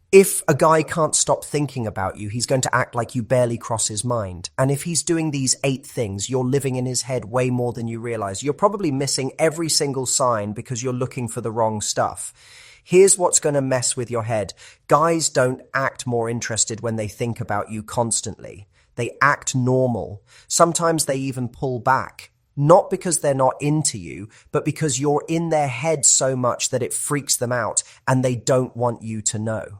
If a guy can't stop thinking about you, he's going to act like you barely cross his mind. And if he's doing these 8 things, you're living in his head way more than you realize. You're probably missing every single sign because you're looking for the wrong stuff. Here's what's going to mess with your head. Guys don't act more interested when they think about you constantly. They act normal. Sometimes they even pull back. Not because they're not into you, but because you're in their head so much that it freaks them out and they don't want you to know.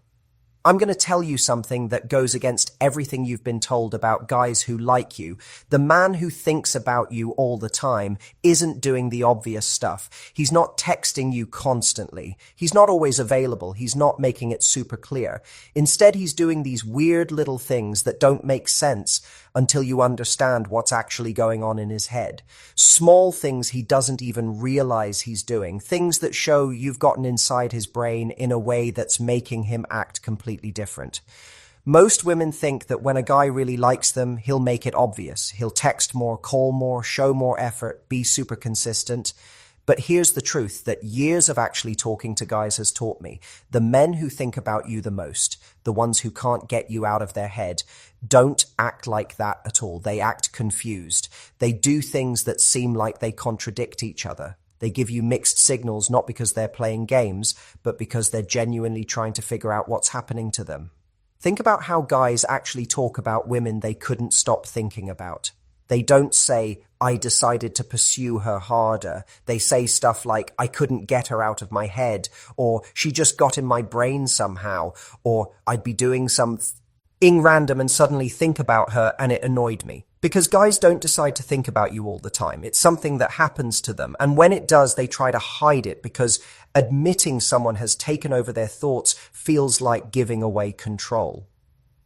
I'm going to tell you something that goes against everything you've been told about guys who like you. The man who thinks about you all the time isn't doing the obvious stuff. He's not texting you constantly. He's not always available. He's not making it super clear. Instead, he's doing these weird little things that don't make sense until you understand what's actually going on in his head. Small things he doesn't even realize he's doing. Things that show you've gotten inside his brain in a way that's making him act completely different. Most women think that when a guy really likes them, he'll make it obvious. He'll text more, call more, show more effort, be super consistent. But here's the truth that years of actually talking to guys has taught me. The men who think about you the most, the ones who can't get you out of their head, don't act like that at all. They act confused. They do things that seem like they contradict each other. They give you mixed signals, not because they're playing games, but because they're genuinely trying to figure out what's happening to them. Think about how guys actually talk about women they couldn't stop thinking about. They don't say, I decided to pursue her harder. They say stuff like, I couldn't get her out of my head, or she just got in my brain somehow, or I'd be doing something random and suddenly think about her and it annoyed me. Because guys don't decide to think about you all the time. It's something that happens to them. And when it does, they try to hide it because admitting someone has taken over their thoughts feels like giving away control.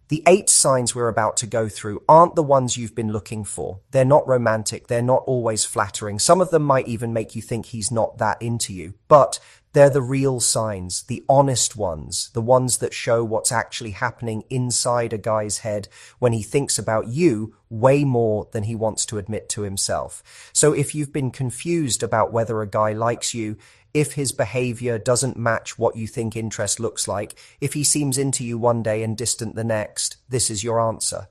The 8 signs we're about to go through aren't the ones you've been looking for. They're not romantic. They're not always flattering. Some of them might even make you think he's not that into you. But they're the real signs, the honest ones, the ones that show what's actually happening inside a guy's head when he thinks about you way more than he wants to admit to himself. So if you've been confused about whether a guy likes you, if his behavior doesn't match what you think interest looks like, if he seems into you one day and distant the next, this is your answer.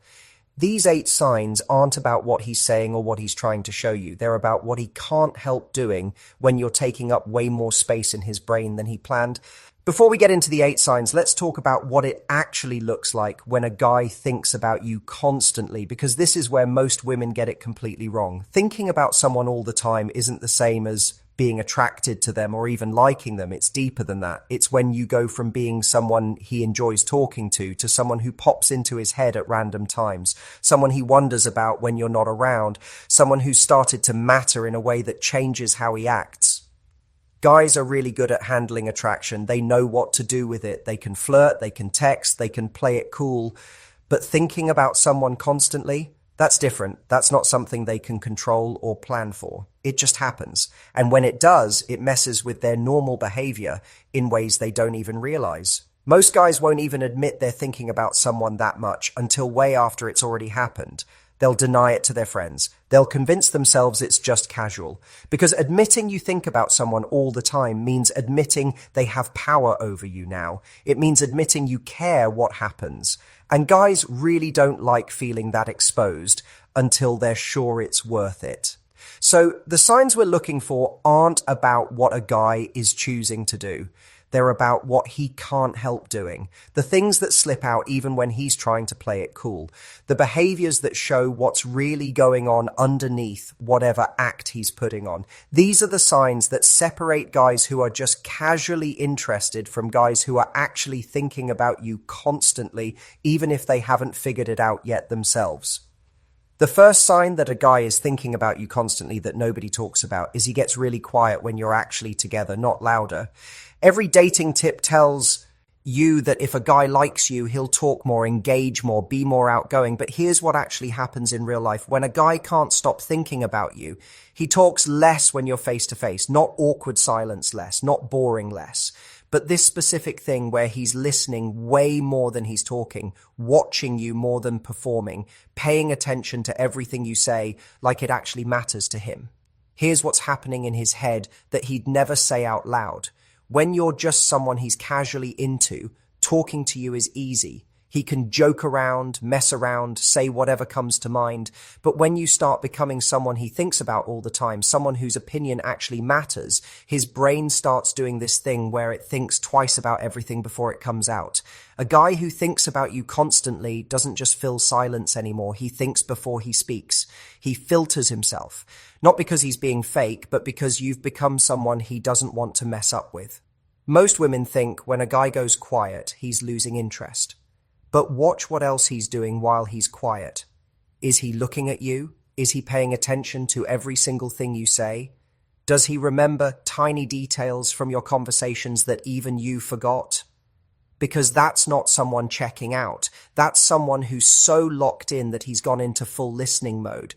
These 8 signs aren't about what he's saying or what he's trying to show you. They're about what he can't help doing when you're taking up way more space in his brain than he planned. Before we get into the 8 signs, let's talk about what it actually looks like when a guy thinks about you constantly, because this is where most women get it completely wrong. Thinking about someone all the time isn't the same as being attracted to them or even liking them. It's deeper than that. It's when you go from being someone he enjoys talking to someone who pops into his head at random times, someone he wonders about when you're not around, someone who's started to matter in a way that changes how he acts. Guys are really good at handling attraction. They know what to do with it. They can flirt, they can text, they can play it cool. But thinking about someone constantly, that's different. That's not something they can control or plan for. It just happens. And when it does, it messes with their normal behavior in ways they don't even realize. Most guys won't even admit they're thinking about someone that much until way after it's already happened. They'll deny it to their friends. They'll convince themselves it's just casual. Because admitting you think about someone all the time means admitting they have power over you now. It means admitting you care what happens. And guys really don't like feeling that exposed until they're sure it's worth it. So the signs we're looking for aren't about what a guy is choosing to do. They're about what he can't help doing. The things that slip out even when he's trying to play it cool. The behaviors that show what's really going on underneath whatever act he's putting on. These are the signs that separate guys who are just casually interested from guys who are actually thinking about you constantly, even if they haven't figured it out yet themselves. The first sign that a guy is thinking about you constantly that nobody talks about is he gets really quiet when you're actually together, not louder. Every dating tip tells you that if a guy likes you, he'll talk more, engage more, be more outgoing. But here's what actually happens in real life. When a guy can't stop thinking about you, he talks less when you're face to face, not awkward silence less, not boring less. But this specific thing where he's listening way more than he's talking, watching you more than performing, paying attention to everything you say like it actually matters to him. Here's what's happening in his head that he'd never say out loud. When you're just someone he's casually into, talking to you is easy. He can joke around, mess around, say whatever comes to mind. But when you start becoming someone he thinks about all the time, someone whose opinion actually matters, his brain starts doing this thing where it thinks twice about everything before it comes out. A guy who thinks about you constantly doesn't just fill silence anymore. He thinks before he speaks. He filters himself. Not because he's being fake, but because you've become someone he doesn't want to mess up with. Most women think when a guy goes quiet, he's losing interest. But watch what else he's doing while he's quiet. Is he looking at you? Is he paying attention to every single thing you say? Does he remember tiny details from your conversations that even you forgot? Because that's not someone checking out. That's someone who's so locked in that he's gone into full listening mode.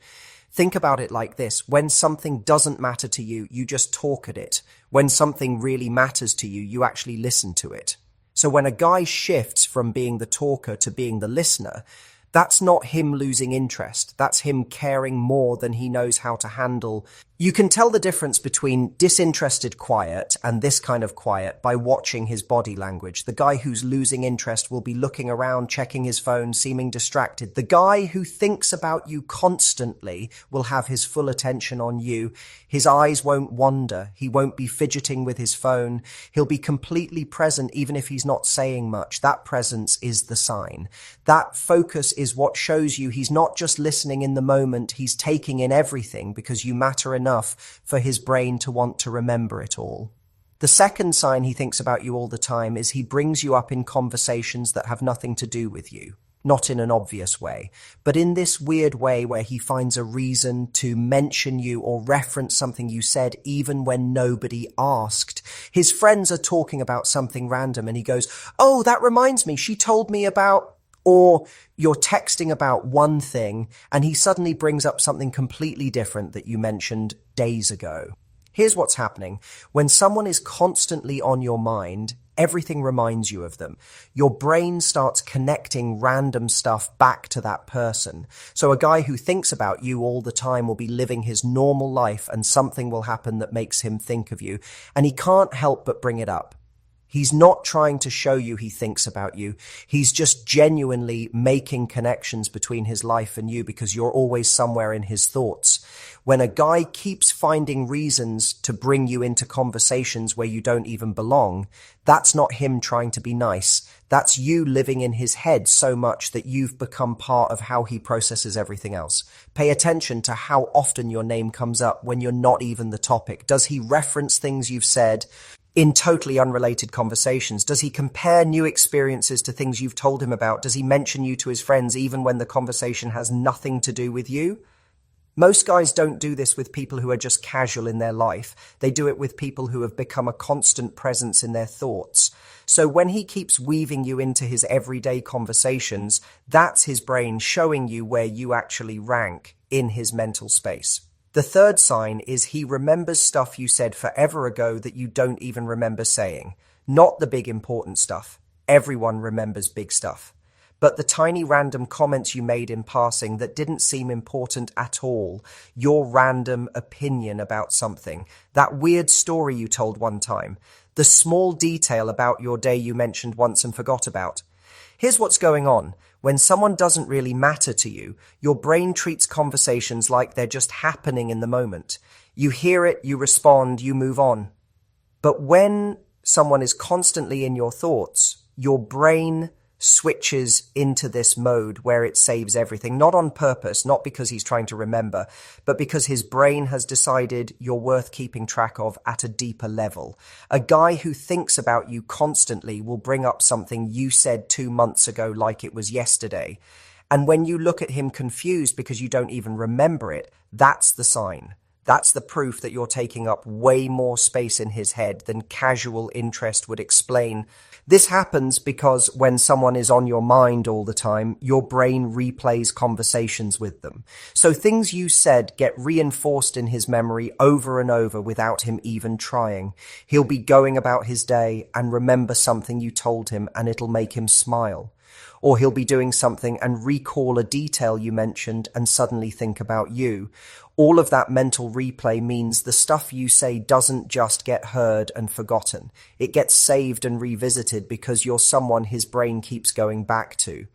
Think about it like this. When something doesn't matter to you, you just talk at it. When something really matters to you, you actually listen to it. So when a guy shifts from being the talker to being the listener, that's not him losing interest. That's him caring more than he knows how to handle. You can tell the difference between disinterested quiet and this kind of quiet by watching his body language. The guy who's losing interest will be looking around, checking his phone, seeming distracted. The guy who thinks about you constantly will have his full attention on you. His eyes won't wander. He won't be fidgeting with his phone. He'll be completely present even if he's not saying much. That presence is the sign. That focus is what shows you he's not just listening in the moment, he's taking in everything because you matter enough for his brain to want to remember it all. The second sign he thinks about you all the time is he brings you up in conversations that have nothing to do with you. Not in an obvious way, but in this weird way where he finds a reason to mention you or reference something you said even when nobody asked. His friends are talking about something random and he goes, "Oh, that reminds me, she told me about..." Or you're texting about one thing and he suddenly brings up something completely different that you mentioned days ago. Here's what's happening. When someone is constantly on your mind, everything reminds you of them. Your brain starts connecting random stuff back to that person. So a guy who thinks about you all the time will be living his normal life and something will happen that makes him think of you. And he can't help but bring it up. He's not trying to show you he thinks about you. He's just genuinely making connections between his life and you because you're always somewhere in his thoughts. When a guy keeps finding reasons to bring you into conversations where you don't even belong, that's not him trying to be nice. That's you living in his head so much that you've become part of how he processes everything else. Pay attention to how often your name comes up when you're not even the topic. Does he reference things you've said in totally unrelated conversations? Does he compare new experiences to things you've told him about? Does he mention you to his friends even when the conversation has nothing to do with you? Most guys don't do this with people who are just casual in their life. They do it with people who have become a constant presence in their thoughts. So when he keeps weaving you into his everyday conversations, that's his brain showing you where you actually rank in his mental space. The third sign is he remembers stuff you said forever ago that you don't even remember saying. Not the big important stuff. Everyone remembers big stuff. But the tiny random comments you made in passing that didn't seem important at all. Your random opinion about something. That weird story you told one time. The small detail about your day you mentioned once and forgot about. Here's what's going on. When someone doesn't really matter to you, your brain treats conversations like they're just happening in the moment. You hear it, you respond, you move on. But when someone is constantly in your thoughts, your brain switches into this mode where it saves everything, not on purpose, not because he's trying to remember, but because his brain has decided you're worth keeping track of at a deeper level. A guy who thinks about you constantly will bring up something you said 2 months ago like it was yesterday. And when you look at him confused because you don't even remember it, that's the sign. That's the proof that you're taking up way more space in his head than casual interest would explain. This happens because when someone is on your mind all the time, your brain replays conversations with them. So things you said get reinforced in his memory over and over without him even trying. He'll be going about his day and remember something you told him and it'll make him smile. Or he'll be doing something and recall a detail you mentioned and suddenly think about you. All of that mental replay means the stuff you say doesn't just get heard and forgotten. It gets saved and revisited because you're someone his brain keeps going back to.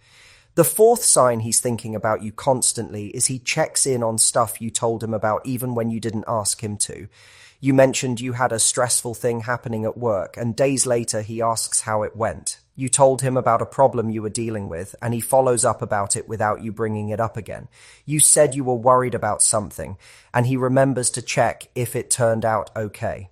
The fourth sign he's thinking about you constantly is he checks in on stuff you told him about even when you didn't ask him to. You mentioned you had a stressful thing happening at work, and days later he asks how it went. You told him about a problem you were dealing with, and he follows up about it without you bringing it up again. You said you were worried about something, and he remembers to check if it turned out okay.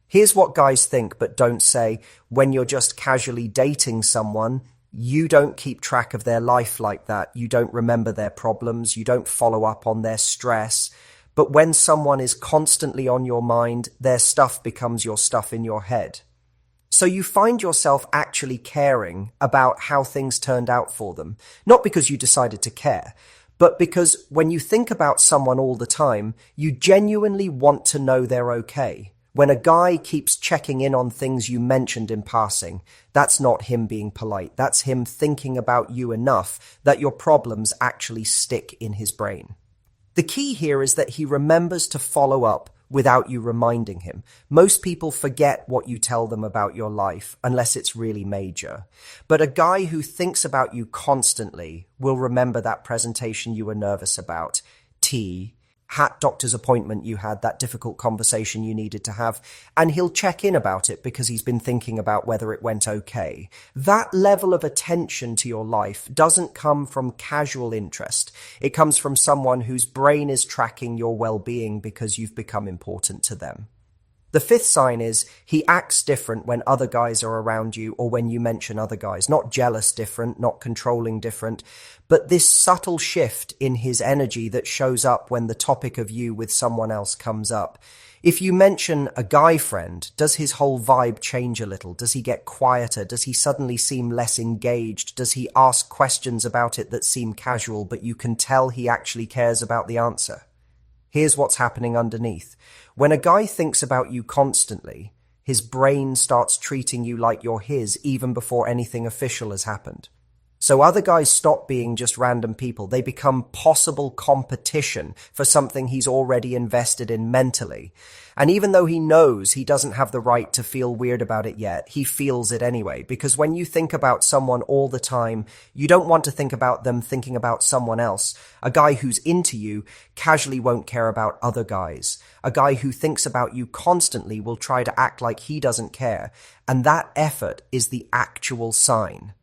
Here's what guys think but don't say when you're just casually dating someone. You don't keep track of their life like that. You don't remember their problems. You don't follow up on their stress. But when someone is constantly on your mind, their stuff becomes your stuff in your head. So you find yourself actually caring about how things turned out for them, not because you decided to care, but because when you think about someone all the time, you genuinely want to know they're okay. When a guy keeps checking in on things you mentioned in passing, that's not him being polite. That's him thinking about you enough that your problems actually stick in his brain. The key here is that he remembers to follow up without you reminding him. Most people forget what you tell them about your life unless it's really major. But a guy who thinks about you constantly will remember that presentation you were nervous about, tea, doctor's appointment you had, that difficult conversation you needed to have, and he'll check in about it because he's been thinking about whether it went okay. That level of attention to your life doesn't come from casual interest. It comes from someone whose brain is tracking your well-being because you've become important to them. The fifth sign is he acts different when other guys are around you or when you mention other guys. Not jealous different, not controlling different, but this subtle shift in his energy that shows up when the topic of you with someone else comes up. If you mention a guy friend, does his whole vibe change a little? Does he get quieter? Does he suddenly seem less engaged? Does he ask questions about it that seem casual, but you can tell he actually cares about the answer? Here's what's happening underneath. When a guy thinks about you constantly, his brain starts treating you like you're his even before anything official has happened. So other guys stop being just random people. They become possible competition for something he's already invested in mentally. And even though he knows he doesn't have the right to feel weird about it yet, he feels it anyway. Because when you think about someone all the time, you don't want to think about them thinking about someone else. A guy who's into you casually won't care about other guys. A guy who thinks about you constantly will try to act like he doesn't care. And that effort is the actual sign.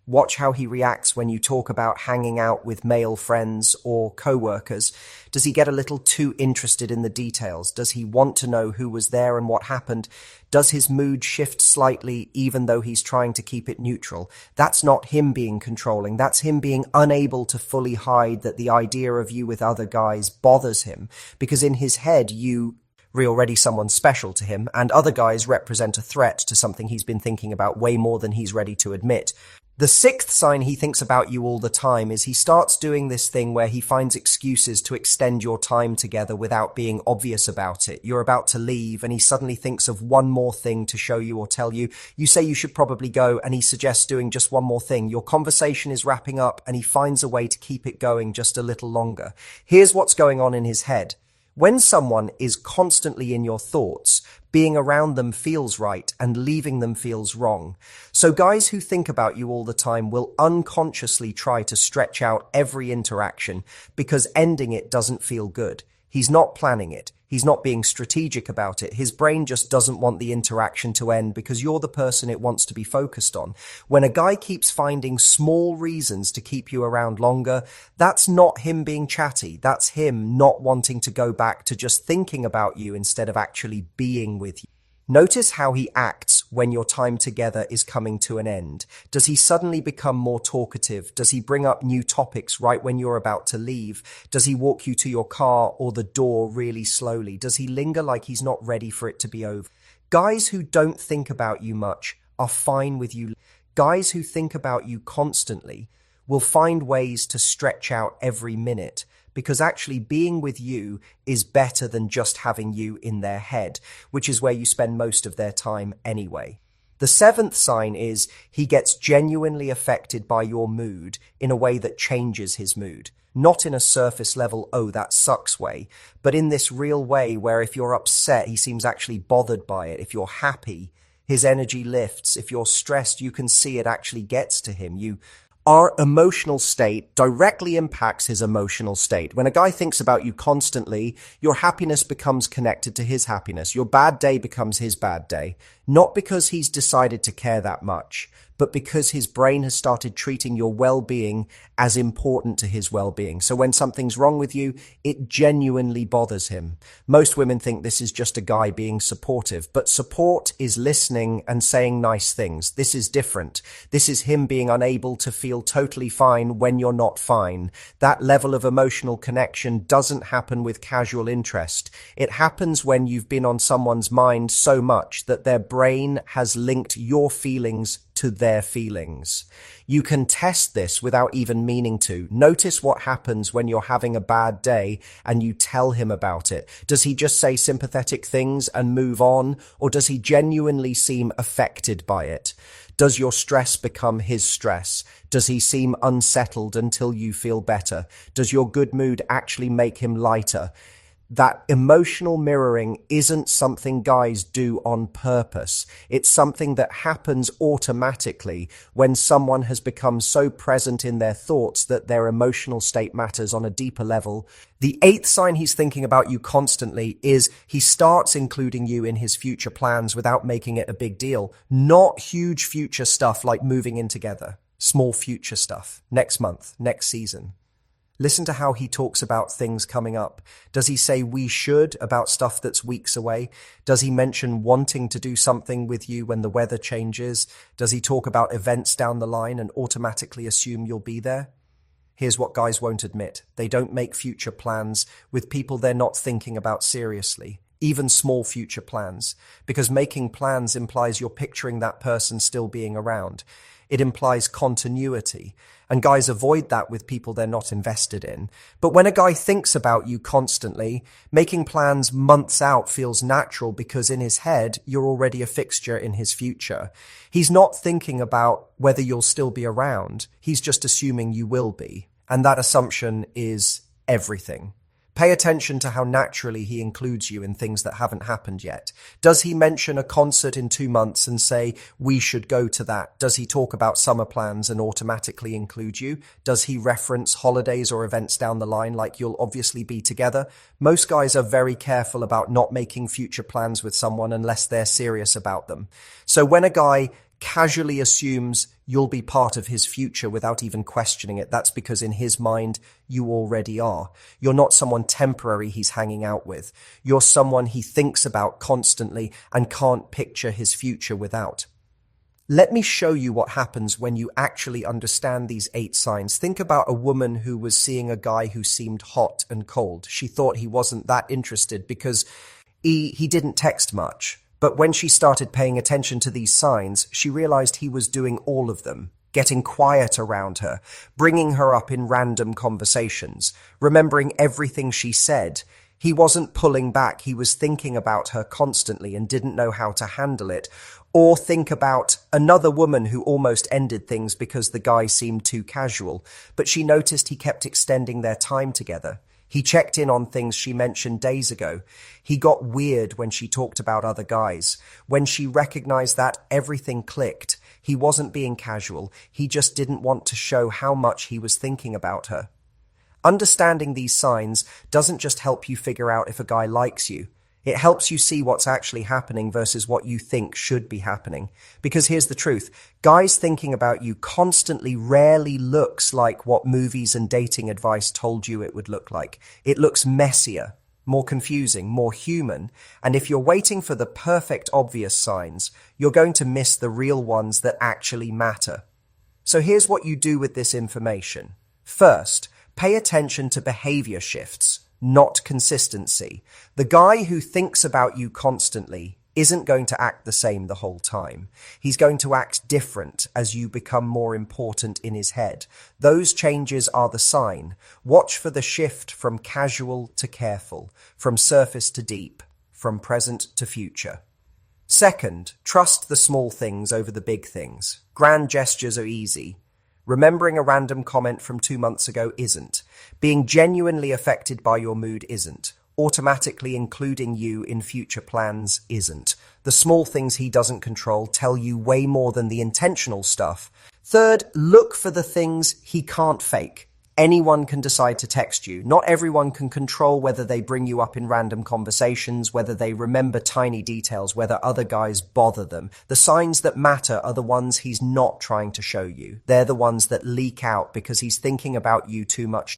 Watch how he reacts when you talk about hanging out with male friends or co-workers. Does he get a little too interested in the details? Does he want to know who was there and what happened? Does his mood shift slightly even though he's trying to keep it neutral? That's not him being controlling. That's him being unable to fully hide that the idea of you with other guys bothers him, because in his head you're already someone special to him, and other guys represent a threat to something he's been thinking about way more than he's ready to admit. The sixth sign he thinks about you all the time is he starts doing this thing where he finds excuses to extend your time together without being obvious about it. You're about to leave and he suddenly thinks of one more thing to show you or tell you. You say you should probably go and he suggests doing just one more thing. Your conversation is wrapping up and he finds a way to keep it going just a little longer. Here's what's going on in his head. When someone is constantly in your thoughts, being around them feels right and leaving them feels wrong. So guys who think about you all the time will unconsciously try to stretch out every interaction because ending it doesn't feel good. He's not planning it. He's not being strategic about it. His brain just doesn't want the interaction to end because you're the person it wants to be focused on. When a guy keeps finding small reasons to keep you around longer, that's not him being chatty. That's him not wanting to go back to just thinking about you instead of actually being with you. Notice how he acts when your time together is coming to an end. Does he suddenly become more talkative? Does he bring up new topics right when you're about to leave? Does he walk you to your car or the door really slowly? Does he linger like he's not ready for it to be over? Guys who don't think about you much are fine with you. Guys who think about you constantly will find ways to stretch out every minute, because actually being with you is better than just having you in their head, which is where you spend most of their time anyway. The seventh sign is he gets genuinely affected by your mood in a way that changes his mood. Not in a surface level, oh, that sucks way, but in this real way where if you're upset, he seems actually bothered by it. If you're happy, his energy lifts. If you're stressed, you can see it actually gets to him. Our emotional state directly impacts his emotional state. When a guy thinks about you constantly, your happiness becomes connected to his happiness. Your bad day becomes his bad day. Not because he's decided to care that much, but because his brain has started treating your well-being as important to his well-being. So when something's wrong with you, it genuinely bothers him. Most women think this is just a guy being supportive, but support is listening and saying nice things. This is different. This is him being unable to feel totally fine when you're not fine. That level of emotional connection doesn't happen with casual interest. It happens when you've been on someone's mind so much that their brain has linked your feelings to their feelings. You can test this without even meaning to. Notice what happens when you're having a bad day and you tell him about it. Does he just say sympathetic things and move on, or does he genuinely seem affected by it? Does your stress become his stress? Does he seem unsettled until you feel better? Does your good mood actually make him lighter? That emotional mirroring isn't something guys do on purpose. It's something that happens automatically when someone has become so present in their thoughts that their emotional state matters on a deeper level. The eighth sign he's thinking about you constantly is he starts including you in his future plans without making it a big deal. Not huge future stuff like moving in together. Small future stuff. Next month, next season. Listen to how he talks about things coming up. Does he say we should about stuff that's weeks away? Does he mention wanting to do something with you when the weather changes? Does he talk about events down the line and automatically assume you'll be there? Here's what guys won't admit. They don't make future plans with people they're not thinking about seriously, even small future plans, because making plans implies you're picturing that person still being around. It implies continuity, and guys avoid that with people they're not invested in. But when a guy thinks about you constantly, making plans months out feels natural because in his head, you're already a fixture in his future. He's not thinking about whether you'll still be around. He's just assuming you will be. And that assumption is everything. Pay attention to how naturally he includes you in things that haven't happened yet. Does he mention a concert in 2 months and say, we should go to that? Does he talk about summer plans and automatically include you? Does he reference holidays or events down the line like you'll obviously be together? Most guys are very careful about not making future plans with someone unless they're serious about them. So when a guy casually assumes you'll be part of his future without even questioning it, that's because in his mind, you already are. You're not someone temporary he's hanging out with. You're someone he thinks about constantly and can't picture his future without. Let me show you what happens when you actually understand these 8 signs. Think about a woman who was seeing a guy who seemed hot and cold. She thought he wasn't that interested because he didn't text much. But when she started paying attention to these signs, she realized he was doing all of them, getting quiet around her, bringing her up in random conversations, remembering everything she said. He wasn't pulling back, he was thinking about her constantly and didn't know how to handle it. Or think about another woman who almost ended things because the guy seemed too casual, but she noticed he kept extending their time together. He checked in on things she mentioned days ago. He got weird when she talked about other guys. When she recognized that, everything clicked. He wasn't being casual. He just didn't want to show how much he was thinking about her. Understanding these signs doesn't just help you figure out if a guy likes you. It helps you see what's actually happening versus what you think should be happening. Because here's the truth. Guys thinking about you constantly rarely looks like what movies and dating advice told you it would look like. It looks messier, more confusing, more human. And if you're waiting for the perfect obvious signs, you're going to miss the real ones that actually matter. So here's what you do with this information. First, pay attention to behavior shifts, not consistency. The guy who thinks about you constantly isn't going to act the same the whole time. He's going to act different as you become more important in his head. Those changes are the sign. Watch for the shift from casual to careful, from surface to deep, from present to future. Second, trust the small things over the big things. Grand gestures are easy. Remembering a random comment from 2 months ago isn't. Being genuinely affected by your mood isn't. Automatically including you in future plans isn't. The small things he doesn't control tell you way more than the intentional stuff. Third, look for the things he can't fake. Anyone can decide to text you. Not everyone can control whether they bring you up in random conversations, whether they remember tiny details, whether other guys bother them. The signs that matter are the ones he's not trying to show you. They're the ones that leak out because he's thinking about you too much